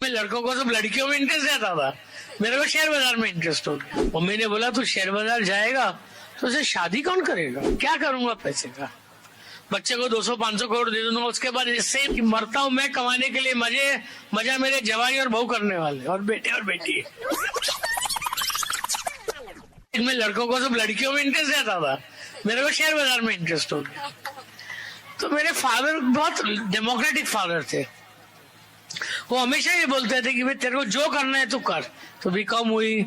मैं लड़कों को सब लड़कियों में इंटरेस्ट रहता था, मेरे को शेयर बाजार में इंटरेस्ट हो गया। मम्मी ने बोला तू शेयर बाजार जाएगा तो उसे शादी कौन करेगा, क्या करूंगा पैसे का, बच्चे को 200-500 करोड़ दे दूंगा, उसके बाद इससे कि मरता हूं मैं कमाने के लिए, मजा मेरे जवाई और बहू करने वाले और बेटे और बेटी। इनमें लड़कों को सब लड़कियों में इंटरेस्ट रहता था, मेरे को शेयर बाजार में इंटरेस्ट हो गया। तो मेरे फादर बहुत डेमोक्रेटिक फादर थे, वो हमेशा ये बोलते थे कि भाई तेरे को जो करना है तू कर। तो बीकॉम हुई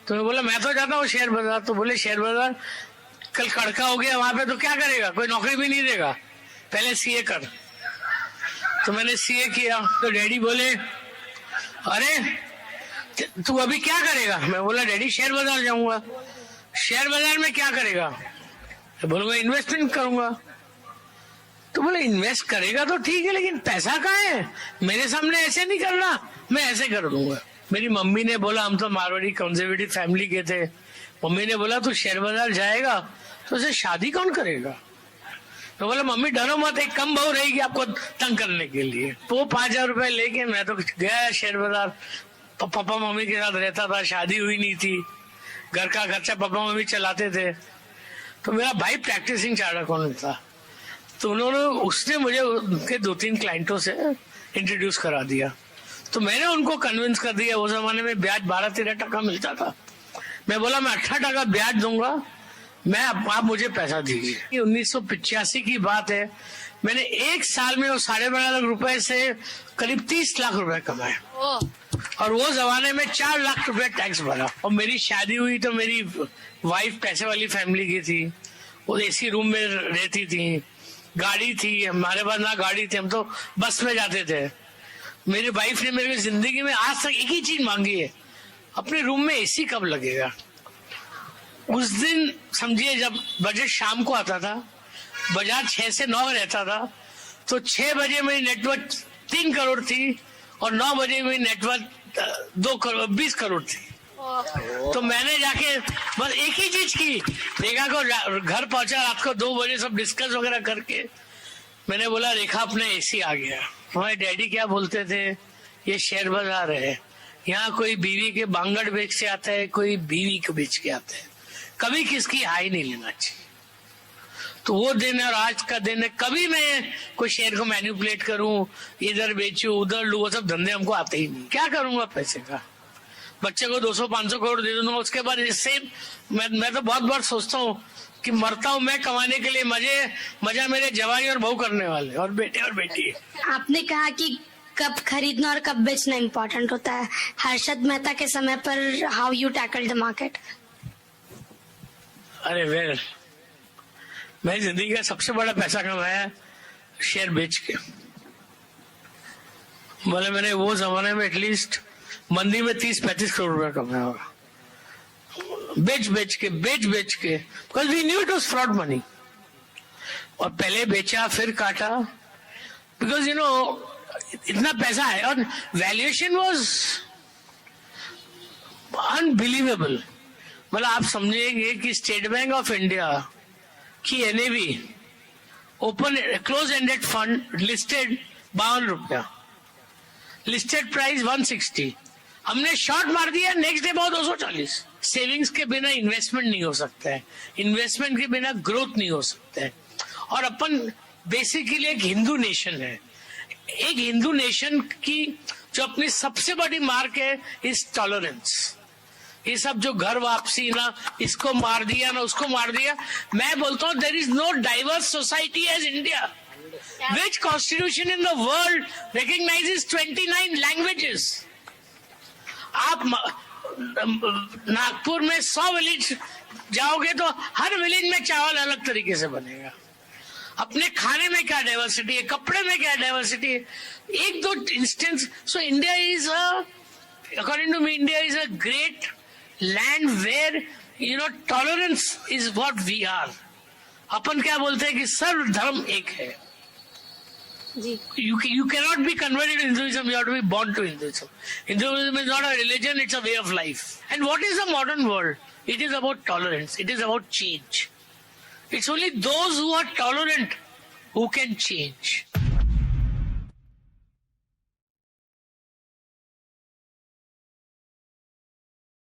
तो मैं बोला मैं तो जाता हूँ शेयर बाजार। तो बोले शेयर बाजार कल कड़का हो गया वहां पे तो क्या करेगा, कोई नौकरी भी नहीं देगा, पहले सीए कर। तो मैंने सीए किया। तो डैडी बोले अरे तू अभी क्या करेगा, मैं बोला डैडी शेयर बाजार जाऊंगा। शेयर बाजार में क्या करेगा, बोलूंगा इन्वेस्टमेंट करूंगा। तो बोले इन्वेस्ट करेगा तो ठीक है, लेकिन पैसा कहाँ है, मेरे सामने ऐसे नहीं करना, मैं ऐसे कर दूंगा। मेरी मम्मी ने बोला, हम तो मारवाड़ी कंजर्वेटिव फैमिली के थे, मम्मी ने बोला तू शेयर बाजार जाएगा तो उसे शादी कौन करेगा। तो बोला मम्मी डरो मत, एक कम बहू रहेगी आपको तंग करने के लिए। तो वो 5,000 रुपए लेके मैं तो गया शेयर बाजार, पापा मम्मी के साथ रहता था, शादी हुई नहीं थी, घर का खर्चा पापा मम्मी चलाते थे। तो मेरा भाई प्रैक्टिसिंग चार्टर्ड अकाउंटेंट था, तो उसने मुझे उनके 2-3 क्लाइंटों से इंट्रोड्यूस करा दिया। तो मैंने उनको कन्विंस कर दिया, उस जमाने में ब्याज 12-13% मिलता था। मैं बोला मैं 18% ब्याज दूंगा, मैं आप मुझे पैसा दीजिए। 1985 की बात है, मैंने एक साल में वो 12.5 लाख रुपए से करीब 30 लाख रुपए कमाए, और वो जमाने में 4 लाख रुपए टैक्स भरा। और मेरी शादी हुई तो मेरी वाइफ पैसे वाली फैमिली की थी, वो एसी रूम में रहती थी, गाड़ी थी, हमारे पास ना गाड़ी थी, हम तो बस में जाते थे। मेरी वाइफ ने मेरी जिंदगी में आज तक एक ही चीज मांगी है, अपने रूम में एसी कब लगेगा। उस दिन समझिए जब बजट शाम को आता था, बाजार 6 से 9 रहता था, तो 6 बजे मेरी नेटवर्थ 3 करोड़ थी और 9 बजे मेरी नेटवर्थ 20 करोड़ थी। तो मैंने जाके बस एक ही चीज की, रेखा को घर पहुंचा रात को 2 बजे, सब डिस्कस वगैरह करके मैंने बोला रेखा अपने एसी आ गया। हमारे डैडी क्या बोलते थे, ये शेयर बाजार है, यहाँ कोई बीवी के बांगड़ बेच के आता है, कोई बीवी को बेच के आता है, कभी किसकी हाई नहीं लेना चाहिए। तो वो दिन है और आज का दिन है, कभी मैं कोई शेयर को मैनिपुलेट करूं, इधर बेचूं उधर लू, वो सब धंधे हमको आते ही नहीं। क्या करूंगा पैसे का, बच्चे को 200-500 करोड़ दे दूंगा, उसके बाद इससे मैं तो बहुत बार सोचता हूँ कि मरता हूँ मैं कमाने के लिए, मजा मेरे जवाई और बहू करने वाले और बेटे और बेटी। आपने कहा कि कब खरीदना और कब बेचना इम्पोर्टेंट होता है। हर्षद मेहता के समय पर how you tackle the market. अरे वेल, मैं जिंदगी का सबसे बड़ा पैसा कमाया शेयर बेच के। बोले मैंने वो जमाने में एटलीस्ट मंदी में 30-35 करोड़ रुपया कमाया होगा, बेच के, because we knew it was fraud money. और पहले बेचा फिर काटा, बिकॉज यू नो इतना पैसा है और वैल्यूएशन वाज अनबिलीवेबल। मतलब आप समझेंगे कि स्टेट बैंक ऑफ इंडिया की NAV open close ended fund listed 52 रुपया, लिस्टेड प्राइस 160, हमने शॉर्ट मार दिया, नेक्स्ट डे बहुत 240। सेविंग्स के बिना इन्वेस्टमेंट नहीं हो सकता है, इन्वेस्टमेंट के बिना ग्रोथ नहीं हो सकता है। और अपन बेसिकली एक हिंदू नेशन है, एक हिंदू नेशन की जो अपनी सबसे बड़ी मार्क है इज टॉलरेंस। ये सब जो घर वापसी ना, इसको मार दिया ना उसको मार दिया, मैं बोलता हूँ there is no diverse society as India. Which constitution in the world recognizes 29 languages? आप नागपुर में 100 विलेज जाओगे तो हर विलेज में चावल अलग तरीके से बनेगा। अपने खाने में क्या डाइवर्सिटी है, कपड़े में क्या डाइवर्सिटी है, 1-2 instance. So India is according to me, India is a great land where you know tolerance is what we are. अपन क्या बोलते हैं कि सर्व धर्म एक है। You cannot be converted to Hinduism, you have to be born to Hinduism. Hinduism is not a religion, it's a way of life. And what is the modern world? It is about tolerance, it is about change. It's only those who are tolerant who can change.